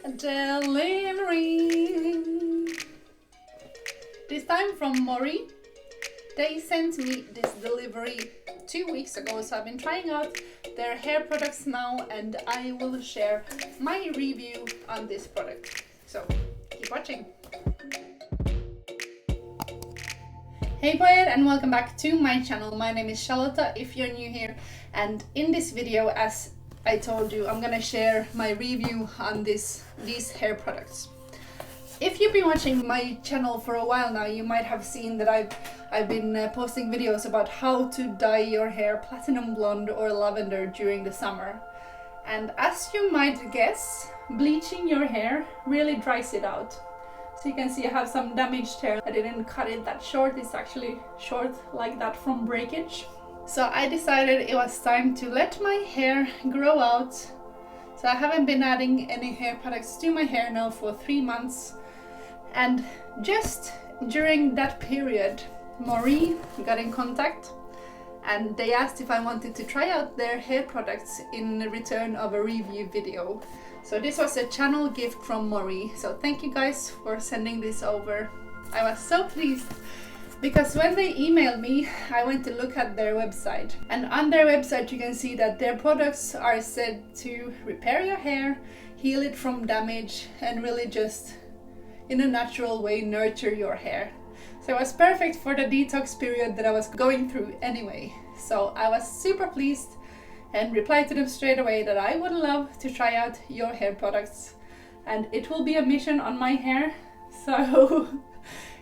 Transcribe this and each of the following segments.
Delivery. This time from Moerie. They sent me this delivery 2 weeks ago, so I've been trying out their hair products now, and I will share my review on this product. So keep watching. Hey boy, and welcome back to my channel. My name is Charlotta if you're new here, and in this video, as I told you, I'm gonna share my review on these hair products. If you've been watching my channel for a while now, you might have seen that I've been posting videos about how to dye your hair platinum blonde or lavender during the summer. And as you might guess, bleaching your hair really dries it out. So you can see I have some damaged hair. I didn't cut it that short, it's actually short like that from breakage. So I decided it was time to let my hair grow out. So I haven't been adding any hair products to my hair now for 3 months. And just during that period, Moerie got in contact and they asked if I wanted to try out their hair products in return of a review video. So this was a channel gift from Moerie. So thank you guys for sending this over. I was so pleased because when they emailed me, I went to look at their website. And on their website you can see that their products are said to repair your hair, heal it from damage, and really just in a natural way nurture your hair. So it was perfect for the detox period that I was going through anyway. So I was super pleased and replied to them straight away that I would love to try out your hair products, and it will be a mission on my hair, so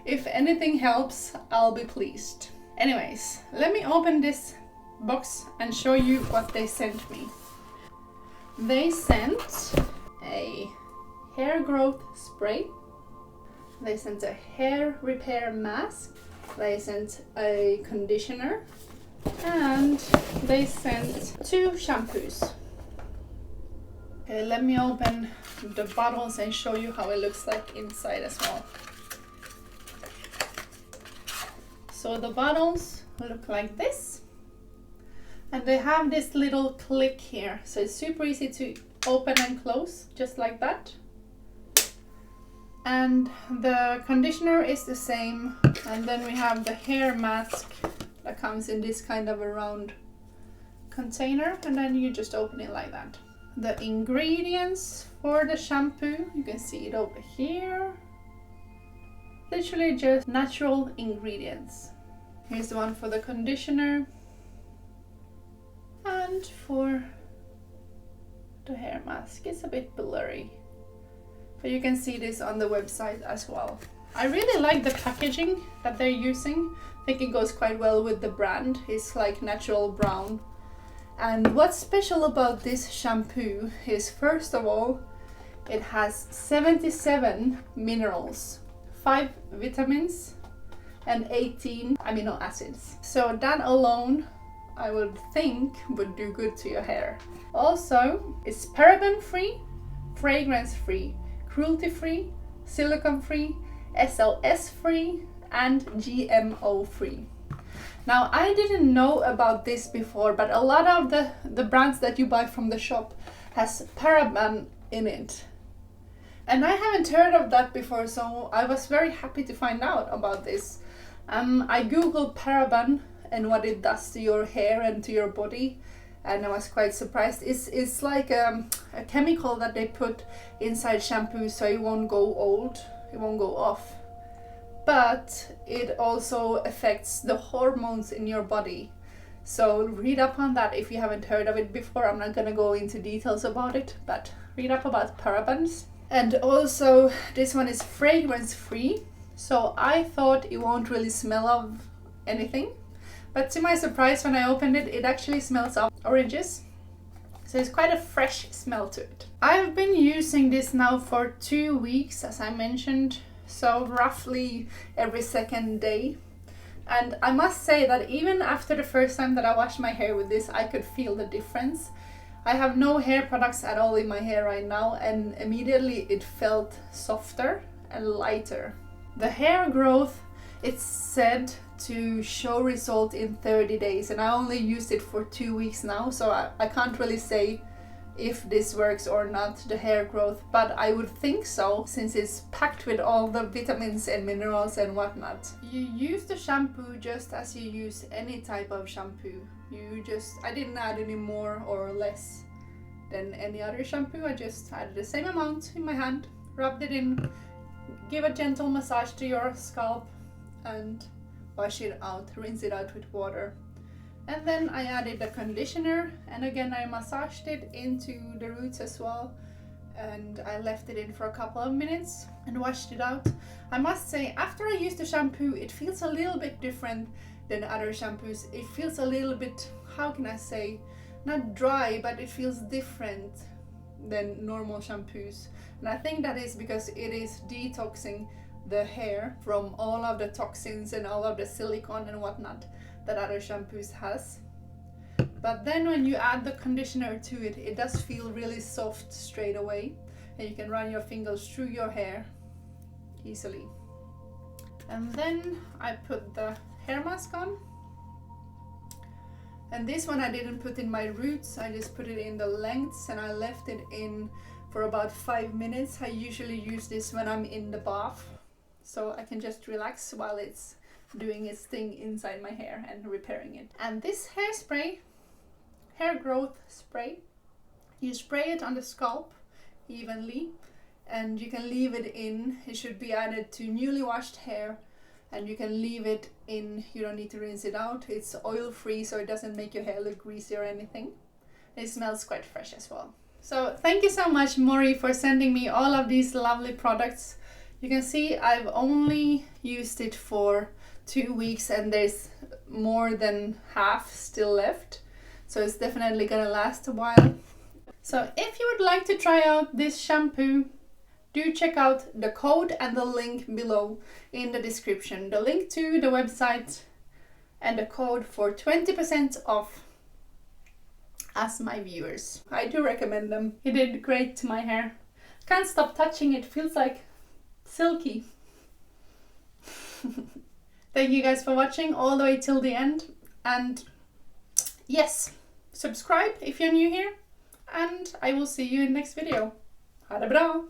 if anything helps, I'll be pleased. Anyways, let me open this box and show you what they sent me. They sent a hair growth spray. They sent a hair repair mask. They sent a conditioner. And they sent 2 shampoos. Okay, let me open the bottles and show you how it looks like inside as well. So the bottles look like this. And they have this little click here. So it's super easy to open and close, just like that. And the conditioner is the same. And then we have the hair mask that comes in this kind of a round container, and then you just open it like that. The ingredients for the shampoo, you can see it over here. Literally just natural ingredients. Here's the one for the conditioner. And for the hair mask, it's a bit blurry, but you can see this on the website as well. I really like the packaging that they're using. I think it goes quite well with the brand. It's like natural brown. And what's special about this shampoo is, first of all, it has 77 minerals, 5 vitamins, and 18 amino acids. So that alone, I would think, would do good to your hair. Also, it's paraben-free, fragrance-free, cruelty-free, silicone-free, SLS-free, and GMO-free. Now, I didn't know about this before, but a lot of the brands that you buy from the shop has paraben in it. And I haven't heard of that before, so I was very happy to find out about this. I googled paraben and what it does to your hair and to your body, and I was quite surprised. It's like a chemical that they put inside shampoo so it won't go old, it won't go off. But it also affects the hormones in your body. So read up on that if you haven't heard of it before. I'm not gonna go into details about it, but read up about parabens. And also this one is fragrance free. So I thought it won't really smell of anything. But to my surprise, when I opened it, it actually smells of oranges. So it's quite a fresh smell to it. I've been using this now for 2 weeks, as I mentioned. So roughly every second day. And I must say that even after the first time that I washed my hair with this, I could feel the difference. I have no hair products at all in my hair right now, and immediately it felt softer and lighter. The hair growth, it's said to show result in 30 days, and I only used it for 2 weeks now, so I can't really say if this works or not, the hair growth, but I would think so, since it's packed with all the vitamins and minerals and whatnot. You use the shampoo just as you use any type of shampoo. I didn't add any more or less than any other shampoo. I just added the same amount in my hand, rubbed it in, give a gentle massage to your scalp, and wash it out, rinse it out with water. And then I added the conditioner, and again I massaged it into the roots as well, and I left it in for a couple of minutes and washed it out. I must say, after I used the shampoo, it feels a little bit different than other shampoos. It feels a little bit, how can I say, not dry, but it feels different than normal shampoos. And I think that is because it is detoxing the hair from all of the toxins and all of the silicone and whatnot that other shampoos has. But then when you add the conditioner to it, it does feel really soft straight away, and you can run your fingers through your hair easily. And then I put the hair mask on, and this one I didn't put in my roots, I just put it in the lengths, and I left it in for about 5 minutes. I usually use this when I'm in the bath, so I can just relax while it's doing its thing inside my hair and repairing it. And this hairspray, hair growth spray, you spray it on the scalp evenly, and you can leave it in. It should be added to newly washed hair, and you can leave it in. You don't need to rinse it out. It's oil free, so it doesn't make your hair look greasy or anything. It smells quite fresh as well. So thank you so much, Moerie, for sending me all of these lovely products. You can see I've only used it for 2 weeks, and there's more than half still left, so it's definitely gonna last a while. So if you would like to try out this shampoo, do check out the code and the link below in the description. The link to the website and the code for 20% off as my viewers. I do recommend them. It did great to my hair. Can't stop touching it, feels like silky. Thank you guys for watching all the way till the end, and yes, subscribe if you're new here, and I will see you in the next video. Ha det bra!